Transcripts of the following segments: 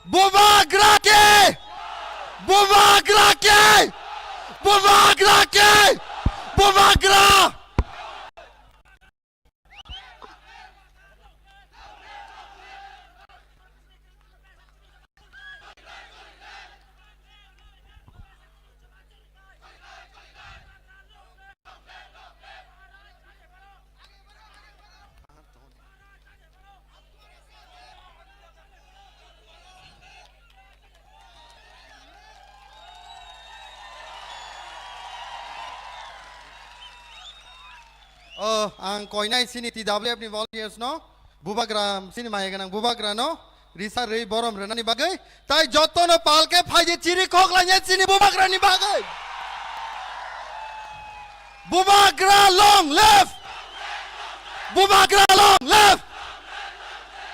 Bubagrake! Bubagrake! Bubagrake! Bubagra! Ang koinai sini TWF ni volunteers no Bubagra sini maeganang Bubagra no Risa rei borom renani bagai tai joto no palke phaije chiri khok lanya sini Bubagra ni bagai Bubagra long left Bubagra long left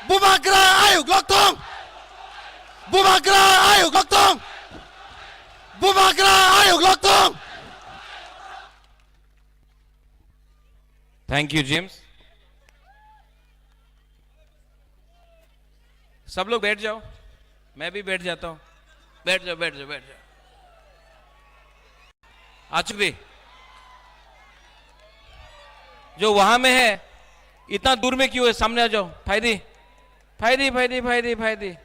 Bubagra ayuk loktong Bubagra ayuk loktong Bubagra ayuk loktong. Thank you James. सब लोग बैठ जाओ, मैं भी बैठ जाता हूं। बैठ जाओ बैठ जाओ बैठ जाओ। आचुक भी जो वहां में है इतना दूर में क्यों है? सामने आ जाओ। फायदी फायदी फायदी फायदी फायदी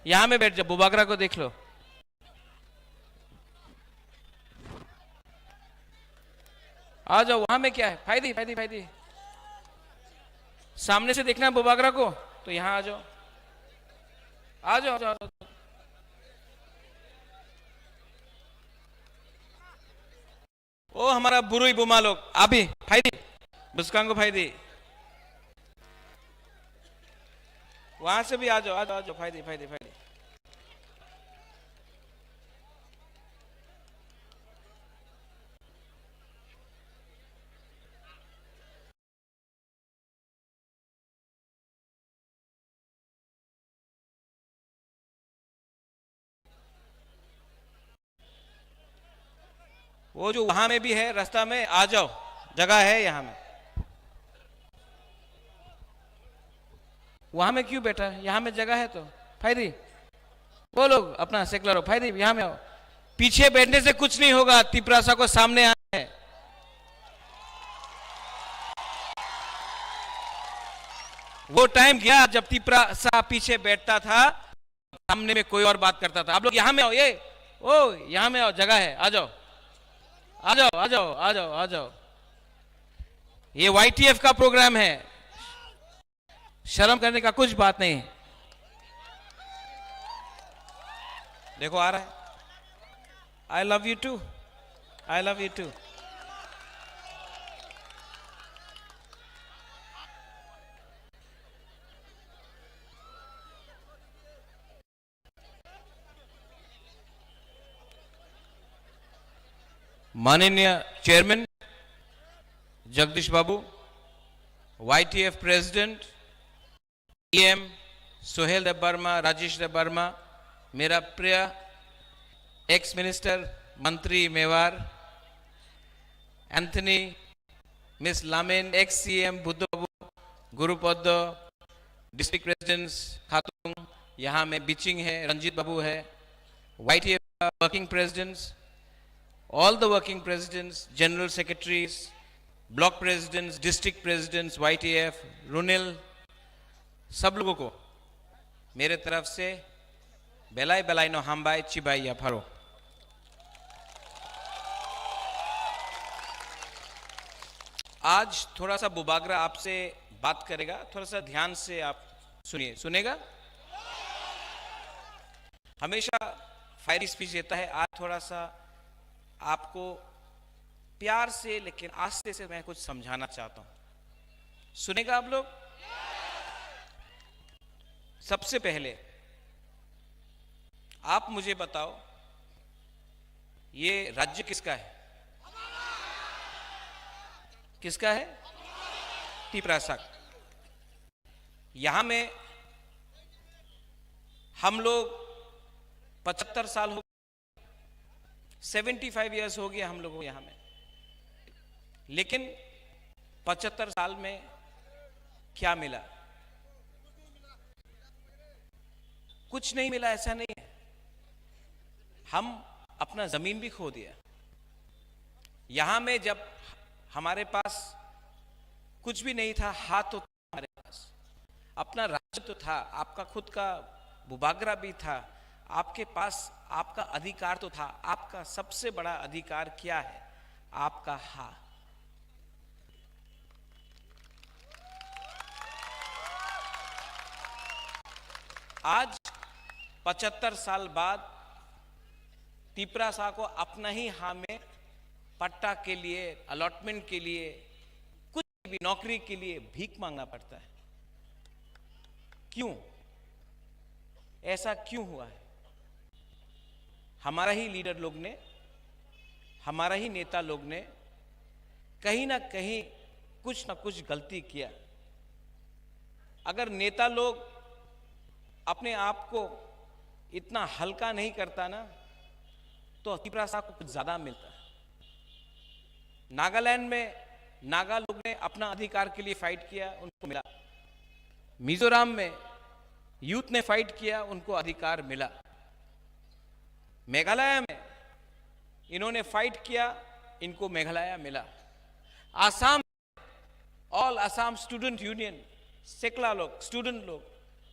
यहां में बैठ जाओ। बुबागरा को देख लो। आ जाओ। वहां में क्या है? फायदी फायदी फायदी सामने से देखना है बुबागरा को, तो यहां आ जाओ। आ जाओ, आ जाओ, आ जाओ। ओ हमारा बुरुई बुमा लोग अभी फायदी बुस्कांगो फायदी वहां से भी आ जाओ, आ जाओ, आ जाओ। फायदी फायदी फायदी वो जो वहां में भी है रास्ता में आ जाओ, जगह है यहां में। वहां में क्यों बैठा है? यहां में जगह है तो फायदी वो लोग अपना सेकुलर हो। फायदी यहां में आओ। पीछे बैठने से कुछ नहीं होगा। तिपरासा को सामने आना है। वो टाइम गया जब तिपरासा पीछे बैठता था, सामने में कोई और बात करता था। आप लोग यहां में आओ। ये ओ यहां में आओ, जगह है। आ जाओ, आ जाओ, आ जाओ, आ जाओ, आ जाओ। ये YTF का प्रोग्राम है, शर्म करने का कुछ बात नहीं है। देखो आ रहा है। I love you too, I love you too. माननीय chairman Jagdish Babu, YTF president EM Sohel Dev Verma, Rajesh Dev Verma, मेरा प्रिय एक्स मिनिस्टर मंत्री Mewar Anthony, miss Lamen, ex CM Buddho Babu, Gurupad, district presidents खातून, यहाँ में बिचिंग है, रंजीत बाबू है, YTF working presidents, all the working presidents, general secretaries, block presidents, district presidents, YTF, रुनिल, सब लोगों को मेरे तरफ से बेलाई बेलाई नो हमबाई चिबाई या फरो। आज थोड़ा सा बुबागरा आपसे बात करेगा, थोड़ा सा ध्यान से आप सुनिए। सुनेगा? हमेशा फायरी स्पीच देता है। आज थोड़ा सा आपको प्यार से लेकिन आस्ते से मैं कुछ समझाना चाहता हूं। सुनेगा आप लोग? सबसे पहले आप मुझे बताओ, ये राज्य किसका है? किसका है? तिपरासा। यहां में हम लोग 75 साल हो, 75 इयर्स हो गया हम लोगों को यहां में। लेकिन 75 साल में क्या मिला? कुछ नहीं मिला ऐसा नहीं है, हम अपना जमीन भी खो दिया। यहां में जब हमारे पास कुछ भी नहीं था, हाथ तो था हमारे पास, अपना राज्य तो था, आपका खुद का भूभागरा भी था, आपके पास आपका अधिकार तो था। आपका सबसे बड़ा अधिकार क्या है? आपका हाथ। आज 75 साल बाद तिपरासा को अपना ही हाँ में पट्टा के लिए, अलॉटमेंट के लिए, कुछ भी नौकरी के लिए भीख मांगना पड़ता है। क्यों? ऐसा क्यों हुआ है? हमारा ही लीडर लोग ने, हमारा ही नेता लोग ने कहीं ना कहीं कुछ ना कुछ गलती किया। अगर नेता लोग अपने आप को इतना हल्का नहीं करता ना, तो तिपरासा को कुछ ज्यादा मिलता। नागालैंड में नागा लोग ने अपना अधिकार के लिए फाइट किया, उनको मिला। मिजोरम में यूथ ने फाइट किया, उनको अधिकार मिला। मेघालय में इन्होंने फाइट किया, इनको मेघालय मिला। Assam, all Assam student union, सेकला लोग, स्टूडेंट लोग,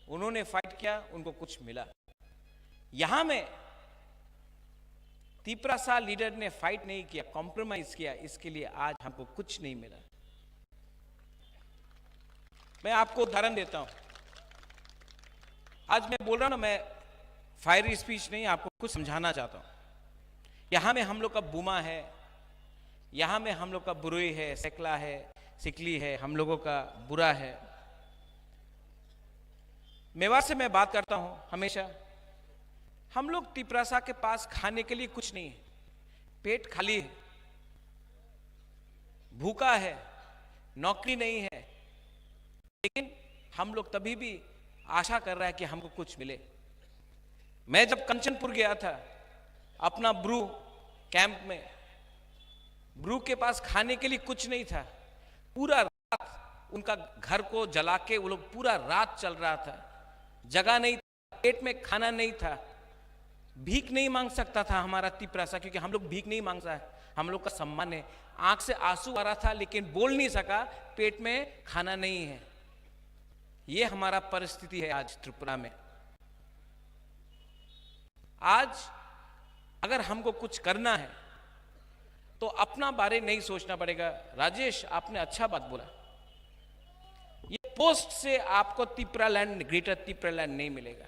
उन्होंने फाइट किया, उनको कुछ मिला। यहां में तिपरासा लीडर ने फाइट नहीं किया, कॉम्प्रोमाइज किया, इसके लिए आज हमको कुछ नहीं मिला। मैं आपको उदाहरण देता हूं। आज मैं बोल रहा हूं ना, मैं फायरी स्पीच नहीं, आपको कुछ समझाना चाहता हूं। यहां में हम लोग का बुमा है, यहां में हम लोग का बुरुई है, सेकला है, सिकली है, हम लोगों का बुरा है। मेवाड़ से मैं बात करता हूं हमेशा। हम लोग तिपरासा के पास खाने के लिए कुछ नहीं है, पेट खाली है, भूखा है, नौकरी नहीं है, लेकिन हम लोग तभी भी आशा कर रहा है कि हमको कुछ मिले। मैं जब कंचनपुर गया था अपना ब्रू कैंप में, ब्रू के पास खाने के लिए कुछ नहीं था। पूरा रात उनका घर को जला के वो लोग पूरा रात चल रहा था, जगह नहीं था, पेट में खाना नहीं था। भीख नहीं मांग सकता था हमारा तिपरासा, क्योंकि हम लोग भीख नहीं मांगता है, हम लोग का सम्मान है। आंख से आंसू आ रहा था लेकिन बोल नहीं सका, पेट में खाना नहीं है। ये हमारा परिस्थिति है आज त्रिपुरा में। आज अगर हमको कुछ करना है तो अपना बारे नहीं सोचना पड़ेगा। राजेश, आपने अच्छा बात बोला, ये पोस्ट से आपको तिपरालैंड, ग्रेटर तिपरालैंड नहीं मिलेगा।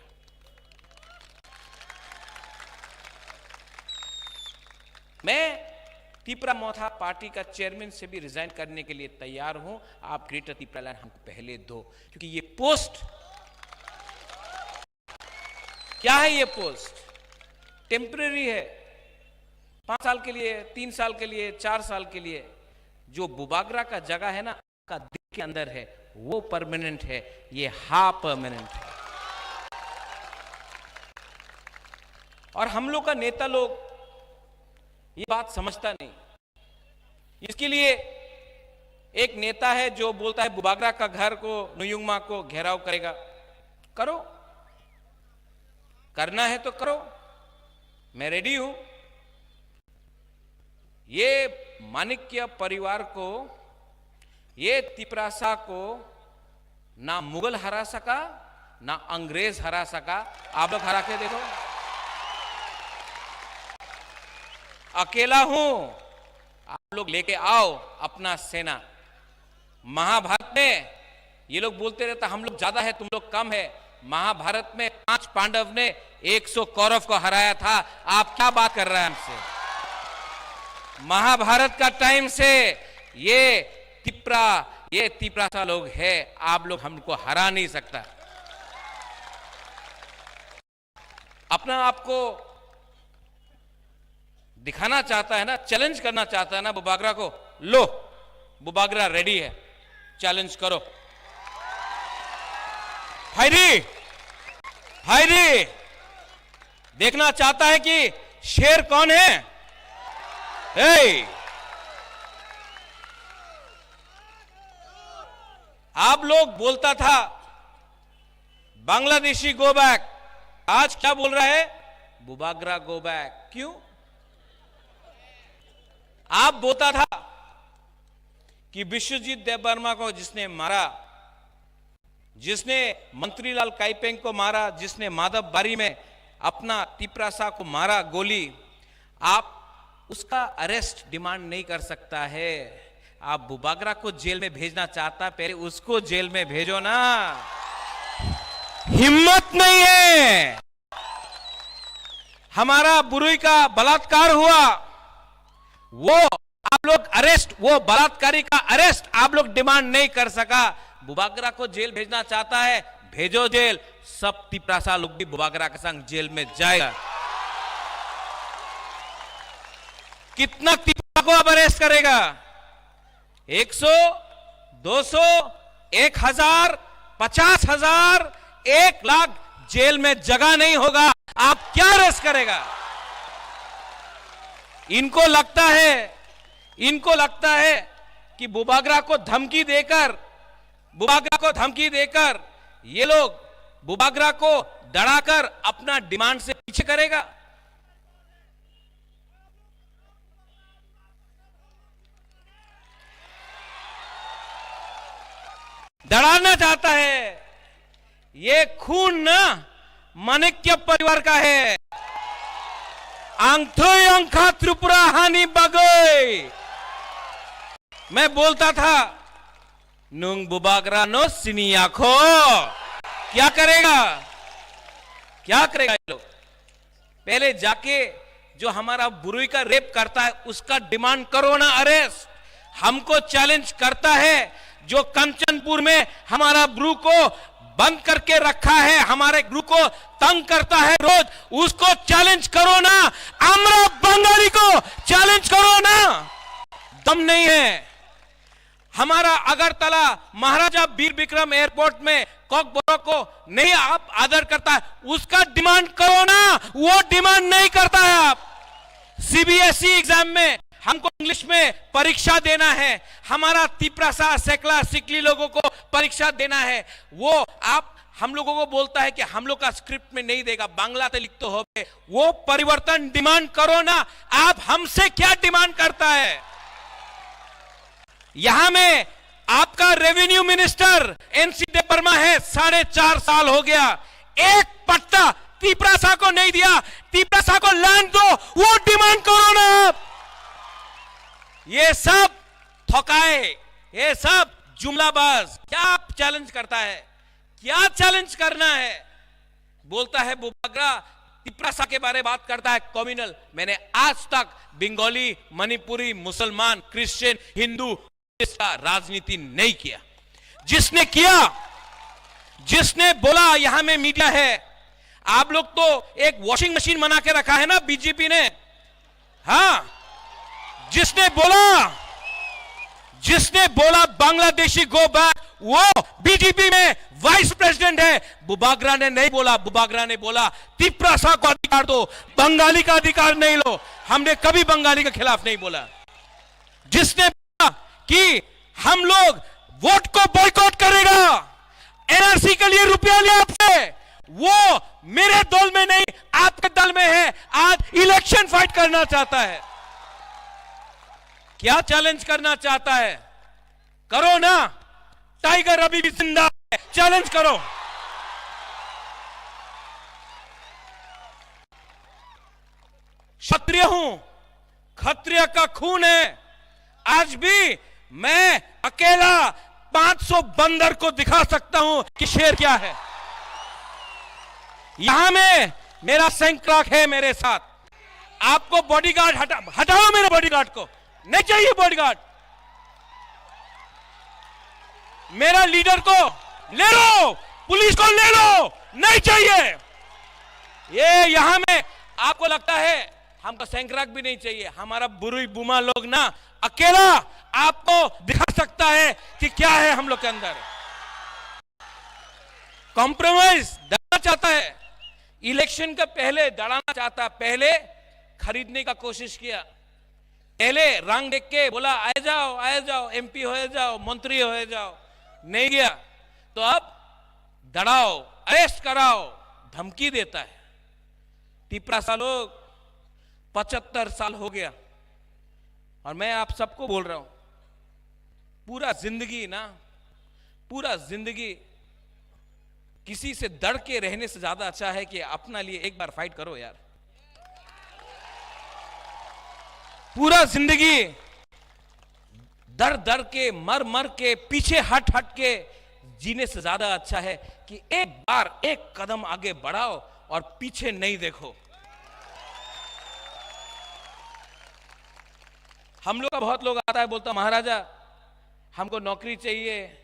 मैं तिपरा मोथा पार्टी का चेयरमैन से भी रिजाइन करने के लिए तैयार हूं। आप ग्रेटर तिपरालैंड हमको पहले दो, क्योंकि ये पोस्ट क्या है? ये पोस्ट टेम्परेरी है, 5 साल के लिए, 3 साल के लिए, 4 साल के लिए। जो बुबागरा का जगह है ना, का दिल के अंदर है, वो परमानेंट है, ये परमानेंट है। और हम लोग का नेता लोग ये बात समझता नहीं। इसके लिए एक नेता है जो बोलता है बुबागरा का घर को, नुयुंगमा को घेराव करेगा। करो, करना है तो करो, मैं रेडी हूं। ये माणिक्य परिवार को, ये तिपरासा को ना मुगल हरा सका, ना अंग्रेज हरा सका। आप लोग हरा के देखो। अकेला हूं, आप लोग लेके आओ अपना सेना। महाभारत में ये लोग बोलते रहता हम लोग ज्यादा है, तुम लोग कम है। महाभारत में 5 पांडव ने 100 कौरव को हराया था। आप क्या बात कर रहे हैं हमसे? महाभारत का टाइम से ये तिपरासा लोग है, आप लोग हमको हरा नहीं सकता। अपना आपको दिखाना चाहता है ना, चैलेंज करना चाहता है ना बुबागरा को, लो बुबागरा रेडी है, चैलेंज करो। फायरी फायरी देखना चाहता है कि शेर कौन है। आप लोग बोलता था बांग्लादेशी गो बैक, आज क्या बोल रहा है? Bubagra go back. क्यों? आप बोलता था कि विश्वजीत देववर्मा को जिसने मारा, जिसने मंत्रीलाल काइपेंग को मारा, जिसने माधव बारी में अपना तिपरासा को मारा गोली, आप उसका अरेस्ट डिमांड नहीं कर सकता है। आप बुबागरा को जेल में भेजना चाहता, पहले उसको जेल में भेजो ना। हिम्मत नहीं है। हमारा बुरुई का बलात्कार हुआ, वो आप लोग अरेस्ट, वो बलात्कारी का अरेस्ट आप लोग डिमांड नहीं कर सका। बुबागरा को जेल भेजना चाहता है, भेजो जेल। सब तिपरासा लोग भी बुबागरा के संग जेल में जाएगा। कितना तिपरा को अब अरेस्ट करेगा? 100, 200, 1000, 50,000, 1 लाख जेल में जगह नहीं होगा। आप क्या अरेस्ट करेगा? इनको लगता है कि बुबागरा को धमकी देकर ये लोग बुबागरा को डराकर अपना डिमांड से पीछे करेगा। डराना चाहता है। ये खून ना माणिक्य परिवार का है। आंथोय अंखा त्रिपुरा हानि बगोय। मैं बोलता था नुंग बुबागरा नो सिनिया खो। क्या करेगा ये लोग? पहले जाके जो हमारा बुरुई का रेप करता है उसका डिमांड करो ना अरेस्ट। हमको चैलेंज करता है जो कंचनपुर में हमारा ब्रू को बंद करके रखा है, हमारे गुरु को तंग करता है रोज, उसको चैलेंज करो ना। आम्रा बंगाली को चैलेंज करो ना। दम नहीं है। हमारा अगरतला महाराजा वीर विक्रम एयरपोर्ट में कॉकबोरो को नहीं आप आदर करता है, उसका डिमांड करो ना। वो डिमांड नहीं करता है। आप सीबीएसई एग्जाम में हमको इंग्लिश में परीक्षा देना है, हमारा तिपरासा सेकला सिकली लोगों को परीक्षा देना है, वो आप हम लोगों को बोलता है कि हम लोग का स्क्रिप्ट में नहीं देगा, बांग्ला ते लिख तो हो। वो परिवर्तन डिमांड करो ना। आप हमसे क्या डिमांड करता है? यहां में आपका रेवेन्यू मिनिस्टर एनसी देववर्मा है, 4.5 साल हो गया, एक पट्टा तिपरासा को नहीं दिया। तिपरासा को लैंड दो, वो डिमांड करो ना। आप ये सब थकाए, ये सब जुमलाबाज। क्या चैलेंज करता है? क्या चैलेंज करना है? बोलता है बुबागरा तिपरासा के बारे में बात करता है कम्युनल। मैंने आज तक बंगाली, मणिपुरी, मुसलमान, क्रिश्चियन, हिंदू इसका राजनीति नहीं किया। जिसने किया, जिसने बोला, यहां में मीडिया है। आप लोग तो एक वॉशिंग मशीन बना के रखा है ना बीजेपी ने। हाँ, जिसने बोला बांग्लादेशी गो बैक, वो बीजेपी में वाइस प्रेसिडेंट है। बुबागरा ने नहीं बोला। बुबागरा ने बोला तिपरासा को अधिकार दो, बंगाली का अधिकार नहीं लो। हमने कभी बंगाली के खिलाफ नहीं बोला। जिसने बोला कि हम लोग वोट को बॉयकॉट करेगा, एनआरसी के लिए रुपया लिया आपसे, वो मेरे दल में नहीं, आपके दल में है। आज इलेक्शन फाइट करना चाहता है। क्या चैलेंज करना चाहता है? करो ना। टाइगर अभी भी जिंदा है, चैलेंज करो। क्षत्रिय हूं, क्षत्रिय का खून है। आज भी मैं अकेला 500 बंदर को दिखा सकता हूं कि शेर क्या है। यहां में मेरा सैंक्राक है मेरे साथ। आपको बॉडीगार्ड हटाओ मेरे बॉडीगार्ड को, नहीं चाहिए बॉडीगार्ड। मेरा लीडर को ले लो, पुलिस को ले लो, नहीं चाहिए। ये यहां में आपको लगता है हमको सैंक्राक भी नहीं चाहिए। हमारा बुरुई बुमा लोग ना अकेला आपको दिखा सकता है कि क्या है हम लोग के अंदर। कॉम्प्रोमाइज डरना चाहता है, इलेक्शन के पहले डराना चाहता, पहले खरीदने का कोशिश किया, पहले रंग देख के बोला आए जाओ एमपी हो जाओ, मंत्री हो जाओ, नहीं गया। तो अब डराओ, अरेस्ट कराओ, धमकी देता है। तिपरासा लोग 75 साल हो गया और मैं आप सबको बोल रहा हूं, पूरा जिंदगी किसी से डर के रहने से ज्यादा अच्छा है कि अपना लिए एक बार फाइट करो यार। पूरा जिंदगी डर के मर के पीछे हट के जीने से ज्यादा अच्छा है कि एक बार एक कदम आगे बढ़ाओ और पीछे नहीं देखो। हम लोग का बहुत लोग आता है, बोलता महाराजा हमको नौकरी चाहिए,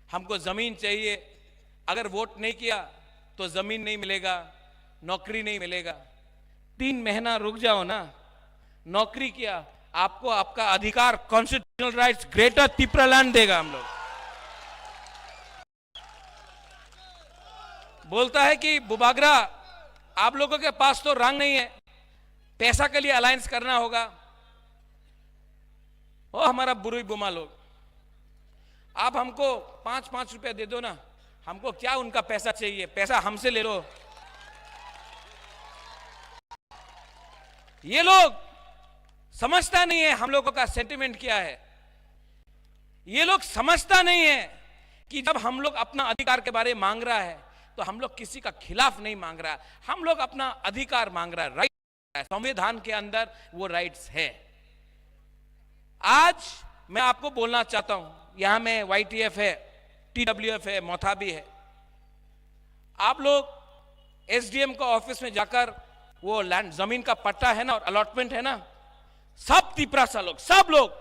हमको जमीन चाहिए, अगर वोट नहीं किया तो जमीन नहीं मिलेगा, नौकरी नहीं मिलेगा। 3 महीना रुक जाओ ना, नौकरी किया, आपको आपका अधिकार constitutional rights greater Tipra land देगा। हम लोग बोलता है कि बुबागरा आप लोगों के पास तो रंग नहीं है, पैसा के लिए अलायंस करना होगा। ओ हमारा बुरुई बुमा लोग, आप हमको 5-5 रुपया दे दो ना, हमको क्या उनका पैसा चाहिए, पैसा हमसे ले लो। ये लोग समझता नहीं है हम लोगों का सेंटिमेंट क्या है। ये लोग समझता नहीं है कि जब हम लोग अपना अधिकार के बारे में मांग रहा है तो हम लोग किसी का खिलाफ नहीं मांग रहा, हम लोग अपना अधिकार मांग रहा है, राइट है, संविधान के अंदर वो राइट्स है। आज मैं आपको बोलना चाहता हूं, यहां में YTF है, TWF है, मोथाबी है। आप लोग SDM का ऑफिस में जाकर वो लैंड जमीन का पट्टा है ना और अलॉटमेंट है ना, सब तिपरासा लोग, सब लोग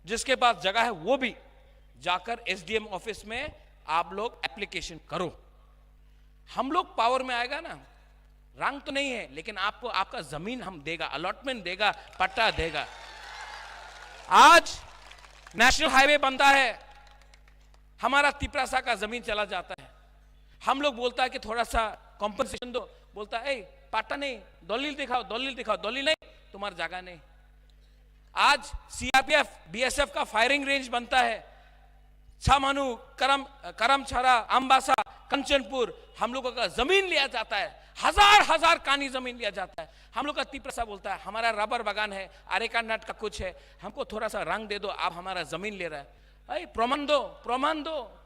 जिसके पास जगह है वो भी जाकर SDM ऑफिस में आप लोग एप्लीकेशन करो। हम लोग पावर में आएगा ना, रंग तो नहीं है लेकिन आपको आपका जमीन हम देगा, अलॉटमेंट देगा, पट्टा देगा। आज नेशनल हाईवे बनता है, हमारा तिपरासा का जमीन चला जाता है, हम लोग बोलता है कि थोड़ा सा कॉम्पनसेशन दो, बोलता है पट्टा नहीं, दलील दिखाओ, दलील नहीं, तुम्हारी जगह नहीं। आज CRPF BSF का फायरिंग रेंज बनता है, छामानू, करमछरा, अंबासा, कंचनपुर, हम लोगों का जमीन लिया जाता है, हजार कानी जमीन लिया जाता है। हम लोग का तिपरासा बोलता है हमारा रबर बागान है, अरेका नट का कुछ है, हमको थोड़ा सा रंग दे दो, आप हमारा जमीन ले रहा है, प्रमाण दो,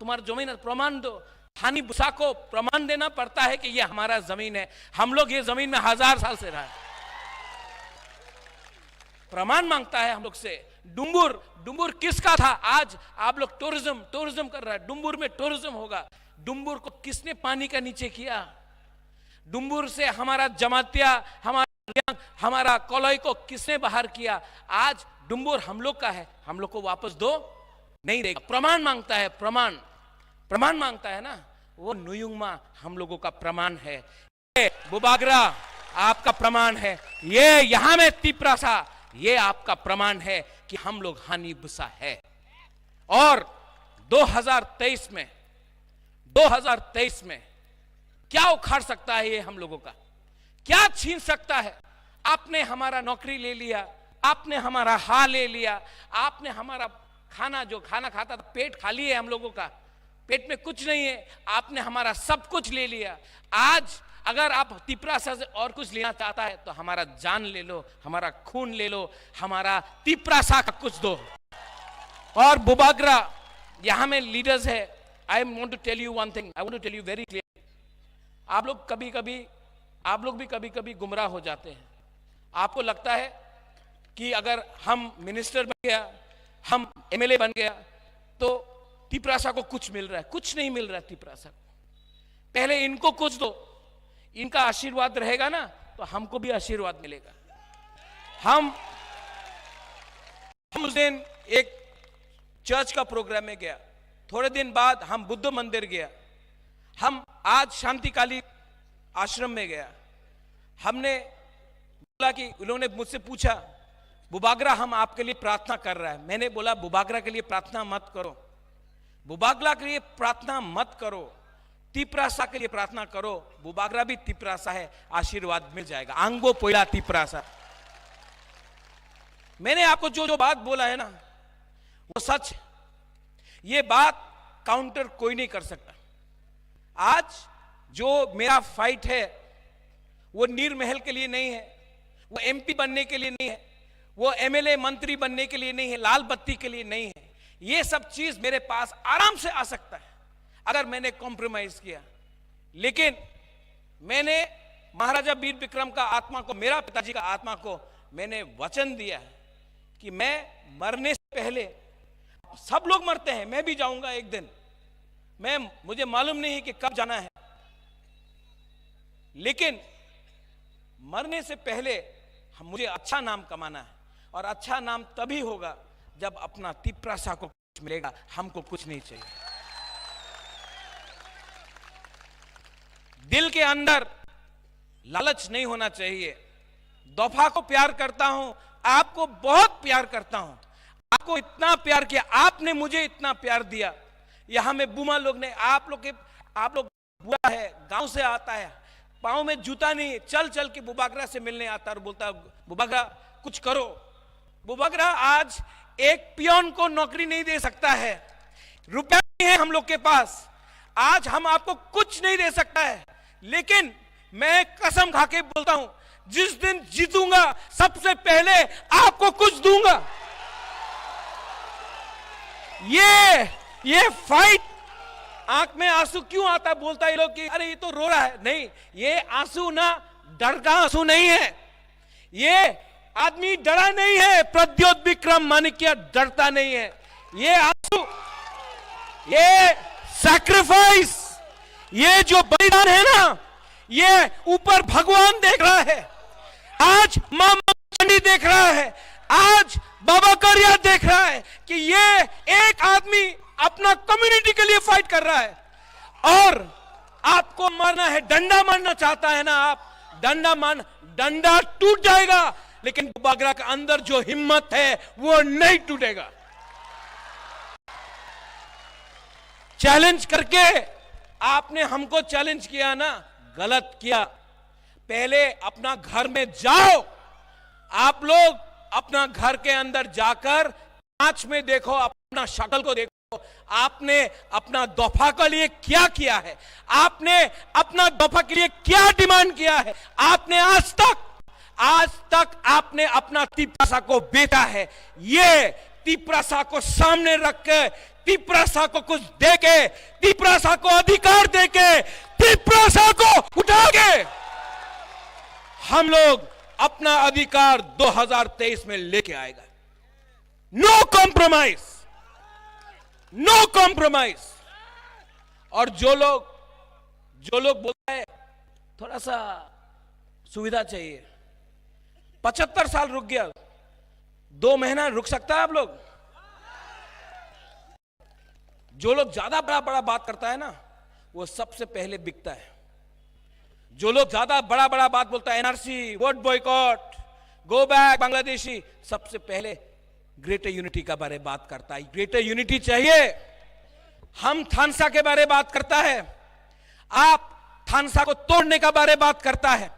तुम्हारा जमीन प्रमाण दो। हानि बुसा को प्रमाण देना पड़ता है कि ये हमारा जमीन है, हम लोग ये जमीन में 1000 साल से रहा है, प्रमाण मांगता है हम लोग से। डुम्बुर किसका था? आज आप लोग टूरिज्म कर रहा है, डुम्बुर में टूरिज्म होगा। डुम्बुर को किसने पानी का नीचे किया? डुम्बुर से हमारा जमातिया, हमारा कोलोई को किसने बाहर किया? आज डुम्बुर हम लोग का है, हम लोग को वापस दो, नहीं देगा। प्रमाण मांगता है, प्रमाण मांगता है ना, वो नुयुंगमा हम लोगों का प्रमाण है। ये बुबागरा आपका प्रमाण है, ये यहां में तिपरासा ये आपका प्रमाण है कि हम लोग हानि बुसा है। और 2023 में क्या उखाड़ सकता है ये हम लोगों का? क्या छीन सकता है? आपने हमारा नौकरी ले लिया, आपने हमारा हां ले लिया, आपने हमारा खाना, जो खाना खाता था, पेट खाली है हम लोगों का, पेट में कुछ नहीं है, आपने हमारा सब कुछ ले लिया। आज अगर आप तिपरासा से और कुछ लेना चाहता है तो हमारा जान ले लो, हमारा खून ले लो, हमारा तिपरासा का कुछ दो। और बुबागरा यहां में लीडर्स है। I want to tell you one thing, I want to tell you very clear. आप लोग भी कभी कभी गुमराह हो जाते हैं। आपको लगता है कि अगर हम मिनिस्टर बन गया, हम MLA बन गया तो तिपरासा को कुछ मिल रहा है। कुछ नहीं मिल रहा है तिपरासा को। पहले इनको कुछ दो, इनका आशीर्वाद रहेगा ना तो हमको भी आशीर्वाद मिलेगा। हम उस दिन एक चर्च का प्रोग्राम में गया, थोड़े दिन बाद हम बुद्ध मंदिर गया, हम आज शांतिकाली आश्रम में गया। हमने बोला कि उन्होंने मुझसे पूछा, बुबागरा हम आपके लिए प्रार्थना कर रहा है। मैंने बोला बुबागरा के लिए प्रार्थना मत करो, बुबागरा के लिए प्रार्थना मत करो, तिपरासा के लिए प्रार्थना करो। बुबागरा भी तिपरासा है, आशीर्वाद मिल जाएगा। आंगो पोइला तिपरासा। मैंने आपको जो बात बोला है ना वो सच है। ये बात काउंटर कोई नहीं कर सकता। आज जो मेरा फाइट है वो नीर महल के लिए नहीं है, वो एमपी बनने के लिए नहीं है, वो एमएलए मंत्री बनने के लिए नहीं है, लाल बत्ती के लिए नहीं है। ये सब चीज मेरे पास आराम से आ सकता है अगर मैंने कॉम्प्रोमाइज किया। लेकिन मैंने महाराजा वीर विक्रम का आत्मा को, मेरा पिताजी का आत्मा को मैंने वचन दिया है कि मैं मरने से पहले, सब लोग मरते हैं, मैं भी जाऊंगा एक दिन, मुझे मालूम नहीं है कि कब जाना है, लेकिन मरने से पहले मुझे अच्छा नाम कमाना है। और अच्छा नाम तभी होगा जब अपना तिपरासा को कुछ मिलेगा, हमको कुछ नहीं चाहिए। दिल के अंदर लालच नहीं होना चाहिए। दफा को प्यार करता हूं, आपको बहुत प्यार करता हूं, आपको इतना प्यार किया, आपने मुझे इतना प्यार दिया। यहां में बुमा लोग ने, आप लोग बुआ है, गांव से आता है, पांव में जूता नहीं, चल चल के बुबागरा से मिलने आता और बोलता बुबागरा कुछ करो। बुबागरा आज एक पियोन को नौकरी नहीं दे सकता है, रुपया नहीं है हम लोग के पास, आज हम आपको कुछ नहीं दे सकता है, लेकिन मैं कसम खा के बोलता हूं जिस दिन जीतूंगा सबसे पहले आपको कुछ दूंगा। ये फाइट, आंख में आंसू क्यों आता, बोलता है लोग कि अरे ये तो रो रहा है, नहीं, ये आंसू ना डर का आंसू नहीं है, ये आदमी डरा नहीं है, प्रद्योत विक्रम माणिक्य डरता नहीं है, ये आंसू, ये सैक्रिफाइस, ये जो बलिदान है ना, ये ऊपर भगवान देख रहा है, आज मां चंडी देख रहा है, आज बाबा करिया देख रहा है कि ये एक आदमी अपना कम्युनिटी के लिए फाइट कर रहा है। और आपको मारना है, डंडा मारना चाहता है ना आप, डंडा टूट जाएगा, लेकिन बुबागरा के अंदर जो हिम्मत है वो नहीं टूटेगा। चैलेंज करके आपने हमको चैलेंज किया ना, गलत किया। पहले अपना घर में जाओ, आप लोग अपना घर के अंदर जाकर कांच में देखो, अपना शक्ल को देखो, आपने अपना दफा के लिए क्या किया है, आपने अपना दफा के लिए क्या डिमांड किया है, आपने आज तक आपने अपना तिपरासा को बेचा है। ये तिपरासा को सामने रख के, तिपरासा को कुछ देके, तिपरासा को अधिकार देके, तिपरासा को उठा के हम लोग अपना अधिकार 2023 में लेके आएगा। No compromise, no compromise. और जो लोग बोलते हैं थोड़ा सा सुविधा चाहिए, 75 साल रुक गया, 2 महीना रुक सकता है आप लोग? जो लोग ज्यादा बड़ा बात करता है ना, वो सबसे पहले बिकता है। जो लोग ज्यादा बड़ा बात बोलता है, NRC, vote boycott, go back Bangladeshi, सबसे पहले ग्रेटर यूनिटी का बारे बात करता है। ग्रेटर यूनिटी चाहिए, हम थानसा के बारे बात करता है, आप थानसा को तोड़ने का बारे बात करता है,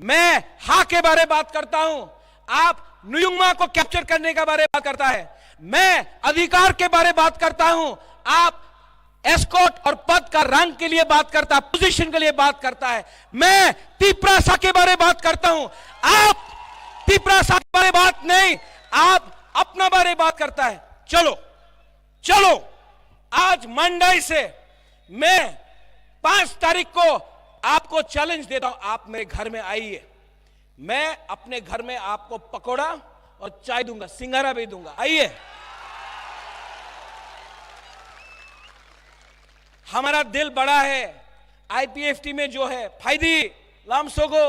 मैं हा के बारे बात करता हूं, आप नुयुंगमा को कैप्चर करने का बारे बात करता है, मैं अधिकार के बारे बात करता हूं, आप एस्कॉट और पद का रंग के लिए बात करता है, पोजीशन के लिए बात करता है, मैं तिपरासा के बारे बात करता हूं, आप तिपरासा के बारे बात नहीं, आप अपना बारे बात करता है। चलो आज मंडई से मैं 5 तारीख को आपको चैलेंज देता हूं, आप मेरे घर में आइए, मैं अपने घर में आपको पकोड़ा और चाय दूंगा, सिंगारा भी दूंगा, आइए। हमारा दिल बड़ा है। आईपीएफटी में जो है फायदी लामसोगो,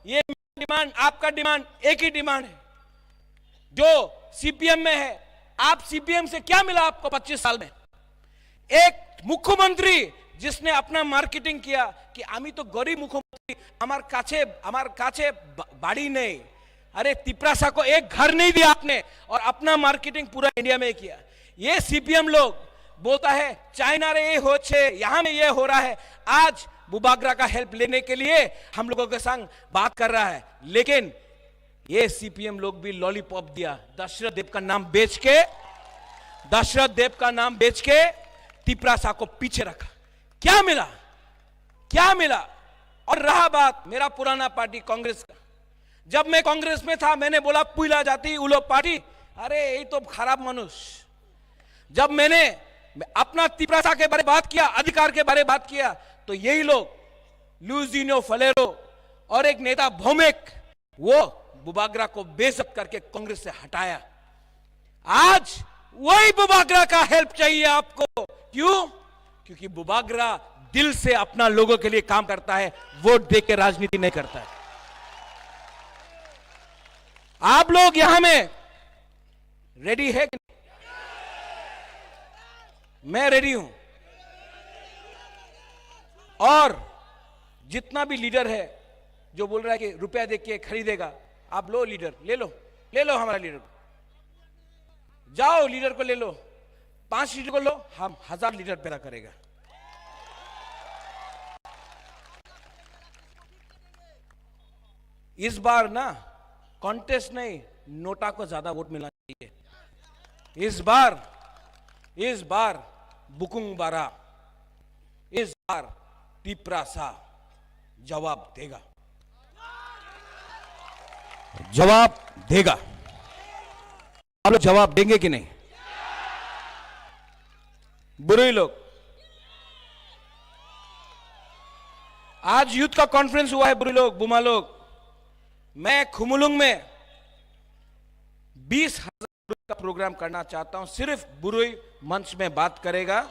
ये डिमांड, आपका डिमांड एक ही डिमांड है जो सीपीएम में है। आप सीपीएम से क्या मिला आपको 25 साल में? एक मुख्यमंत्री जिसने अपना मार्केटिंग किया कि आमी तो गरीब मुख्यमंत्री, हमार काछे बाड़ी नहीं, अरे तिपरासा को एक घर नहीं दिया आपने, और अपना मार्केटिंग पूरा इंडिया में किया। ये सीपीएम लोग बोलता है चाइना रे ये हो छे, यहां में ये हो रहा है। आज बुबागरा का हेल्प लेने के लिए हम लोगों के संग बात कर रहा है, लेकिन ये सीपीएम लोग भी लॉलीपॉप दिया, दशरथ देव का नाम बेच के तिपरासा को पीछे रखा। क्या मिला? क्या मिला? और रहा बात मेरा पुराना पार्टी कांग्रेस का, जब मैं कांग्रेस में था मैंने बोला पुइला जाती उलो पार्टी, अरे यही तो खराब मनुष्य। जब मैंने अपना तिपरासा के बारे में बात किया, अधिकार के बारे में बात किया, तो यही लोग लुइजिनो फलेरो और एक नेता भौमिक, वो बुबागरा को बेइज्जत करके कांग्रेस से हटाया। आज वही बुबागरा का हेल्प चाहिए आपको। क्यों? क्योंकि बुबागरा दिल से अपना लोगों के लिए काम करता है, वोट दे के राजनीति नहीं करता है। आप लोग यहां में रेडी है कि नहीं? मैं रेडी हूं। और जितना भी लीडर है जो बोल रहा है कि रुपया दे के खरीदेगा, आप लो लीडर, ले लो हमारा लीडर को, जाओ लीडर को ले लो, 5 लीडर को लो, हम 1000 लीडर पैदा करेगा। इस बार ना कॉन्टेस्ट नहीं, नोटा को ज्यादा वोट मिलना चाहिए। इस बार बुकुंग बारा, इस बार तिपरासा जवाब देगा, जवाब देगा। आप लोग जवाब देंगे कि नहीं? बुरे लोग, आज यूथ का कॉन्फ्रेंस हुआ है, बुरे लोग, बुमा लोग, मैं खुमुलुंग में 20,000 का प्रोग्राम करना चाहता हूं। सिर्फ बुरुई मंच में बात करेगा।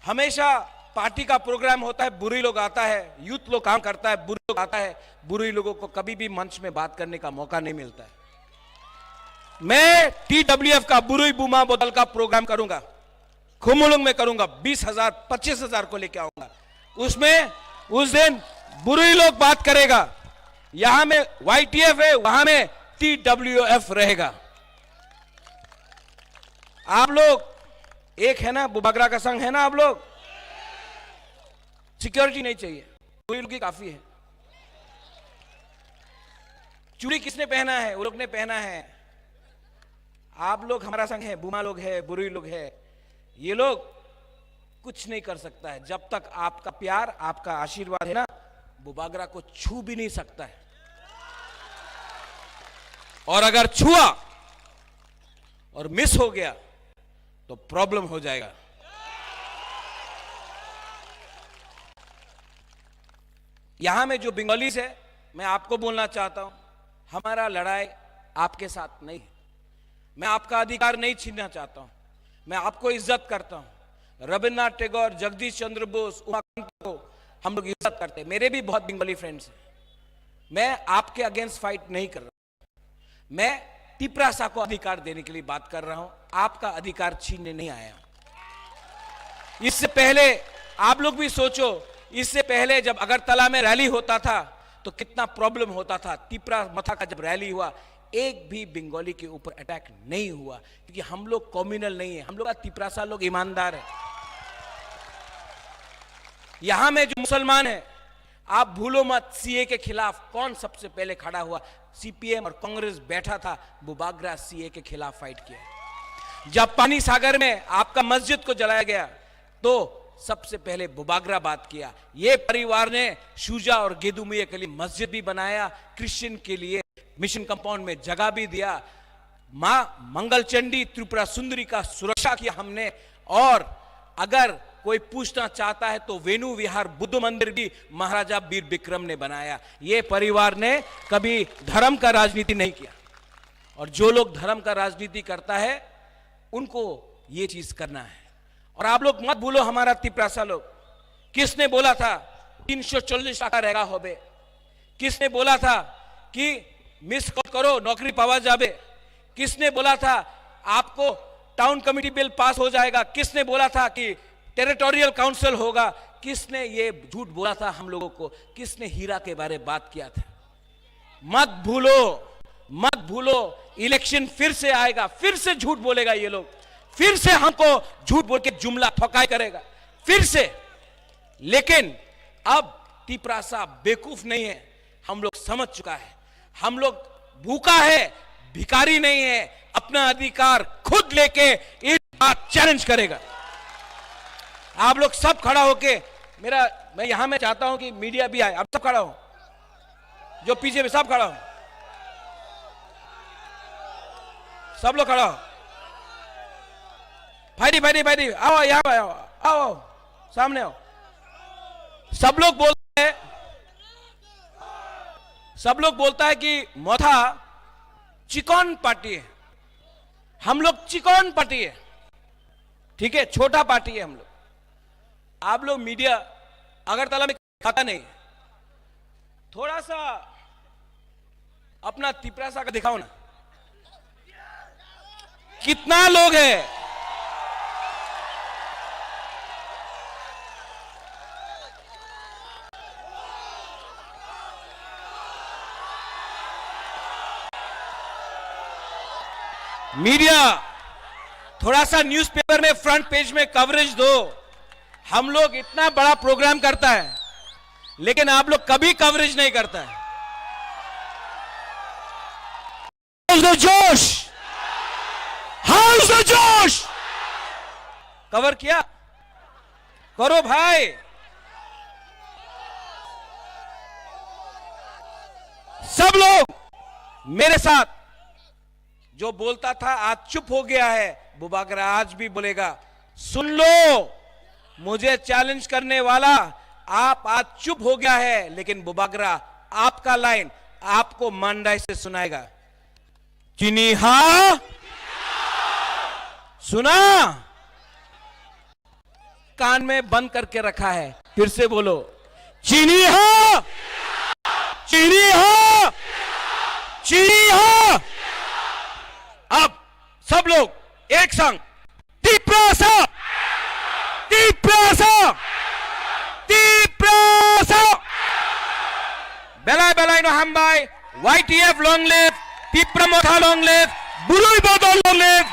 हमेशा पार्टी का प्रोग्राम होता है, बुरुई लोग आता है, यूथ लोग काम करता है, बुरुई लोग आता है, बुरुई लोगों को कभी भी मंच में बात करने का मौका नहीं मिलता है। मैं TWF का बुरुई बुमा बोतल का प्रोग्राम करूंगा, खुमुलुंग में करूंगा, 20,000 25,000 को लेके आऊंगा। उसमें उस दिन बुरुई लोग बात करेगा, यहां में YTF है, वहां में TWF रहेगा। आप लोग एक है ना, बुबागरा का संघ है ना, आप लोग सिक्योरिटी नहीं चाहिए, बुरुई लोग की काफी है। चूड़ी किसने पहना है? वो लोग ने पहना है। आप लोग हमारा संघ है, बुमा लोग है, बुरुई लोग है, ये लोग कुछ नहीं कर सकता है। जब तक आपका प्यार, आपका आशीर्वाद है ना, बुबागरा को छू भी नहीं सकता है। और अगर छुआ और मिस हो गया तो प्रॉब्लम हो जाएगा। यहां में जो बंगालीज है, मैं आपको बोलना चाहता हूं, हमारा लड़ाई आपके साथ नहीं है। मैं आपका अधिकार नहीं छीनना चाहता हूं, मैं आपको इज्जत करता हूं। रविन्द्रनाथ टैगोर, जगदीश चंद्र बोस, उमाकांत को हम लोग इज्जत करते हैं। मेरे भी बहुत बंगाली फ्रेंड्स हैं। मैं आपके अगेंस्ट फाइट नहीं कर रहा, मैं तिपरासा को अधिकार देने के लिए बात कर रहा हूं, आपका अधिकार छीनने नहीं आया। इससे पहले आप लोग भी सोचो, इससे पहले जब अगरतला में रैली होता था तो कितना प्रॉब्लम होता था। तिपरा मथा का जब रैली हुआ, एक भी बंगाली के ऊपर अटैक नहीं हुआ, क्योंकि हम लोग कम्युनल नहीं है, हम लोग तिपरासा लोग ईमानदार है। यहां में जो मुसलमान है, आप भूलो मत, सीए के खिलाफ कौन सबसे पहले खड़ा हुआ? सीपीएम और कांग्रेस बैठा था, बुबागरा सीए के खिलाफ फाइट किया। जब पानी सागर में आपका मस्जिद को जलाया गया तो सबसे पहले बुबागरा बात किया। ये परिवार ने शुजा और गेदुमिया के लिए मस्जिद भी बनाया, क्रिश्चियन के लिए मिशन कंपाउंड में जगह भी दिया, मां मंगलचंडी त्रिपुरा सुंदरी का सुरक्षा किया हमने। और अगर कोई पूछना चाहता है तो वेणु विहार बुद्ध मंदिर भी महाराजा वीर विक्रम ने बनाया। ये परिवार ने कभी धर्म का राजनीति नहीं किया, और जो लोग धर्म का राजनीति करता है उनको ये चीज करना है। और आप लोग मत भूलो, हमारा तिपरासा लोग, किसने बोला था 340 टाका रहेगा होबे? किसने बोला था कि मिस कॉल करो नौकरी पावा जाबे? किसने बोला था आपको टाउन कमिटी बिल पास हो जाएगा? किसने बोला था कि टेरिटोरियल काउंसिल होगा? किसने ये झूठ बोला था हम लोगों को? किसने हीरा के बारे में बात किया था? मत भूलो, इलेक्शन फिर से आएगा, फिर से झूठ बोलेगा ये लोग, फिर से हमको झूठ बोल के जुमला ठोकाई करेगा, फिर से। लेकिन अब तिपरासा बेवकूफ नहीं है, हम लोग समझ चुका है, हम लोग भूखा है, भिखारी नहीं है, अपना अधिकार खुद लेके इस बात चैलेंज करेगा। आप लोग सब खड़ा होके मैं यहां में चाहता हूं कि मीडिया भी आए, अब सब खड़ा हो, जो पीछे भी सब खड़ा हो, सब लोग खड़ा हो। भाई आओ, यहां आओ, सामने आओ। सब लोग बोलता है कि मोथा चिकन पार्टी है, हम लोग चिकन पार्टी है, ठीक है, छोटा पार्टी है हम लोग। आप लोग मीडिया अगरतला में खाता नहीं, थोड़ा सा अपना तिपरासा का दिखाओ ना, कितना लोग है। मीडिया थोड़ा सा न्यूज़पेपर में फ्रंट पेज में कवरेज दो। हम लोग इतना बड़ा प्रोग्राम करता है, लेकिन आप लोग कभी कवरेज नहीं करता है। जोश, हाउस द जोश, कवर किया करो भाई। सब लोग मेरे साथ, जो बोलता था आज चुप हो गया है, बुबागरा आज भी बोलेगा। सुन लो, मुझे चैलेंज करने वाला आप आज चुप हो गया है, लेकिन बुबागरा आपका लाइन आपको मंडाई से सुनाएगा। चीनी हा सुना, कान में बंद करके रखा है, फिर से बोलो, चीनी हा, चीनी हा, चीनी हा। अब सब लोग एक संग तिप्रासा, तिप्रासा, तिप्रासा, बेलाई बेलाई नो हामबाय, YTF long live, Tipra Motha long live, बुलुई बदल long live,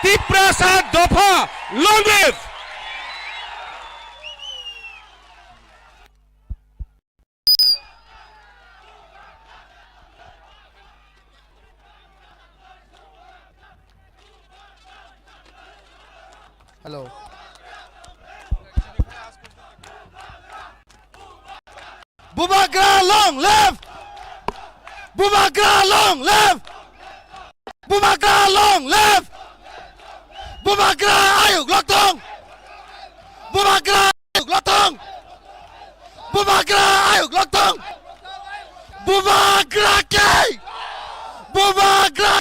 तिप्रासा दोफा long live। Hello, Bubagra long live, Bubagra long live, Bubagra long live, Bubagra ayuk lotong, Bubagra ayuk lotong, Bubagra ayuk lotong, Bubagra के, बुबागरा